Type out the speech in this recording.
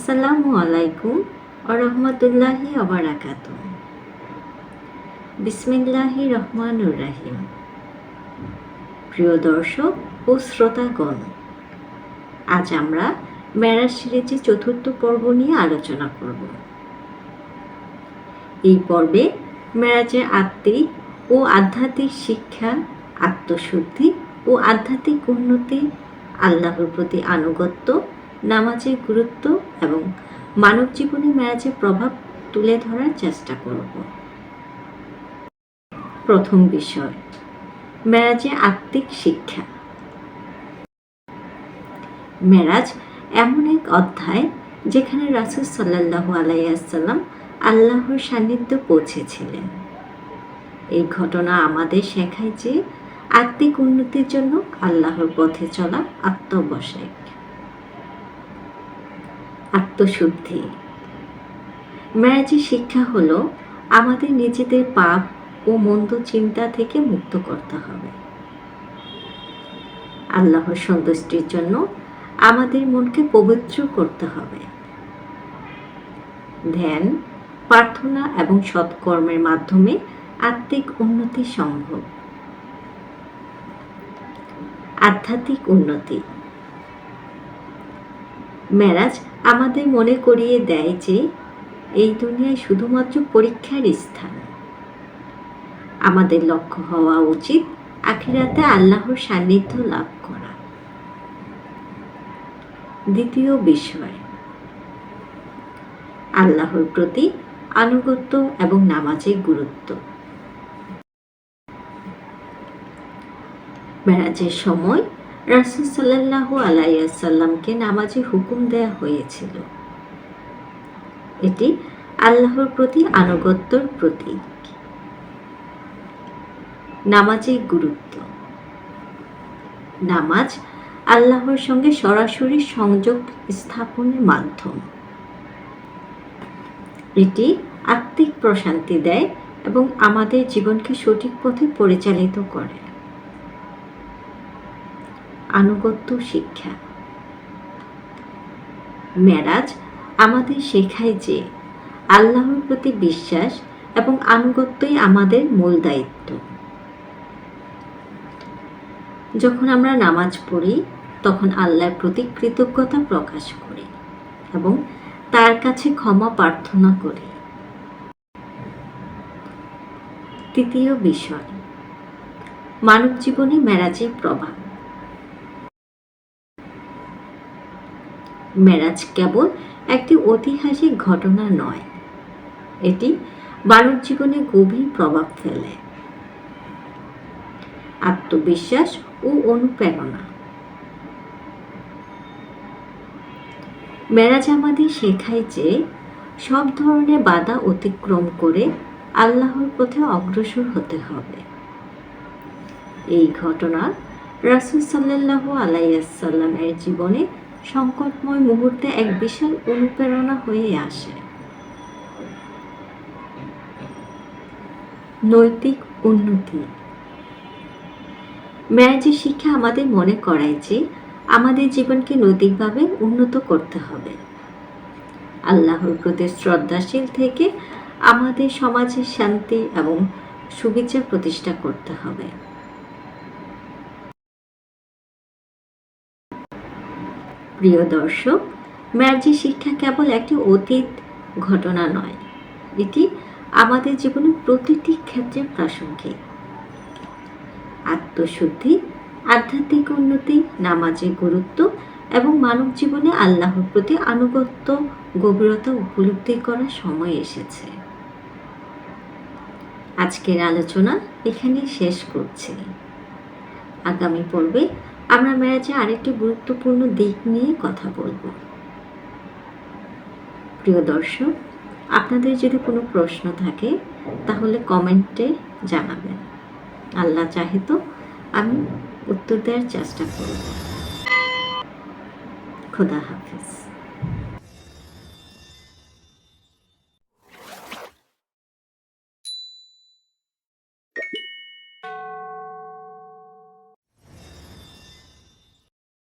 আসসালামু আলাইকুম ওয়া রাহমাতুল্লাহি ওয়া বারাকাতুহু। বিসমিল্লাহির রহমানির রহিম। প্রিয় দর্শক ও শ্রোতাগণ, আজ আমরা মেরাজ সিরিজের চতুর্থ পর্ব নিয়ে আলোচনা করব। এই পর্বে মেরাজের আত্মিক ও আধ্যাত্মিক শিক্ষা, আত্মশুদ্ধি ও আধ্যাত্মিক উন্নতি, আল্লাহর প্রতি আনুগত্য, নামাজের গুরুত্ব এবং মানব জীবনে মেরাজের প্রভাব তুলে ধরার চেষ্টা করব। প্রথম বিষয়, মেরাজের আত্মিক শিক্ষা। মেরাজ এমন এক অধ্যায় যেখানে রাসূল সাল্লাল্লাহু আলাইহি ওয়াসাল্লাম আল্লাহর সান্নিধ্যে পৌঁছেছিলেন। এই ঘটনা আমাদের শেখায় যে আত্মিক উন্নতির জন্য আল্লাহর পথে চলা আত্মাবশ্যক। আত্মশুদ্ধি। মেরাজের শিক্ষা হলো আমাদের নিজেদের পাপ ও মন্দ চিন্তা থেকে মুক্ত করতে হবে। আল্লাহর সন্তুষ্টির জন্য আমাদের মনকে পবিত্র করতে হবে। ধ্যান, প্রার্থনা এবং সৎকর্মের মাধ্যমে আত্মিক উন্নতি সম্ভব। আধ্যাত্মিক উন্নতি। মেরাজ আমাদের মনে করিয়ে দেয় যে এই দুনিয়ায় শুধুমাত্র পরীক্ষার স্থান। আমাদের লক্ষ্য হওয়া উচিত আখিরাতে আল্লাহর সান্নিধ্য লাভ করা। দ্বিতীয় বিষয়, আল্লাহর প্রতি আনুগত্য এবং নামাজের গুরুত্ব। মেরাজের সময় রাসূল সাল্লাল্লাহু আলাইহি ওয়াসাল্লামকে নামাজের হুকুম দেয়া হয়েছিল। এটি আল্লাহর প্রতি আনুগত্যের প্রতীক। নামাজের গুরুত্ব। নামাজ আল্লাহর সঙ্গে সরাসরি সংযোগ স্থাপনের মাধ্যম। এটি আত্মিক প্রশান্তি দেয় এবং আমাদের জীবনকে সঠিক পথে পরিচালিত করে। আনুগত্য শিক্ষা। মেরাজ আমাদের শেখায় যে আল্লাহর প্রতি বিশ্বাস এবং আনুগত্যই আমাদের মূল দায়িত্ব। যখন আমরা নামাজ পড়ি তখন আল্লাহর প্রতি কৃতজ্ঞতা প্রকাশ করি এবং তার কাছে ক্ষমা প্রার্থনা করি। তৃতীয় বিষয়, মানব জীবনে মেরাজের প্রভাব। মেরাজ কেবল একটি ঐতিহাসিক ঘটনা নয়, এটি মানব জীবনে গভীর প্রভাব ফেলে। আত্মবিশ্বাস ও অনুপ্রেরণা। মেরাজ আমাদের শেখায় যে সব ধরনের বাধা অতিক্রম করে আল্লাহর পথে অগ্রসর হতে হবে। এই ঘটনা রাসূল সাল্লাল্লাহু আলাইহি ওয়াসাল্লামের জীবনে সংকটময় মুহূর্তে এক বিশাল অনুপ্রেরণা হয়ে আসে। নৈতিক উন্নতি। মেরাজের শিক্ষা আমাদের মনে করায় যে আমাদের জীবনকে নৈতিকভাবে উন্নত করতে হবে। আল্লাহর প্রতি শ্রদ্ধাশীল থেকে আমাদের সমাজে শান্তি এবং সুবিচার প্রতিষ্ঠা করতে হবে। প্রিয় দর্শক, মেরাজের শিক্ষা কেবল একটি অতীত ঘটনা নয়, এটি আমাদের জীবনের প্রতিটি ক্ষেত্রে প্রাসঙ্গিক। আত্মশুদ্ধি, আধ্যাত্মিক উন্নতি, নামাজের গুরুত্ব এবং মানব জীবনে আল্লাহর প্রতি আনুগত্য গভীরতা উপলব্ধি করার সময় এসেছে। আজকের আলোচনা এখানেই শেষ করছি। আগামী পর্বে আমরা মেরাজের আরেকটি গুরুত্বপূর্ণ দিক নিয়ে কথা বলবো। প্রিয় দর্শক, আপনাদের যদি কোনো প্রশ্ন থাকে তাহলে কমেন্টে জানাবেন। আল্লাহ চাহে তো আমি উত্তর দেওয়ার চেষ্টা করব। খোদা হাফেজ।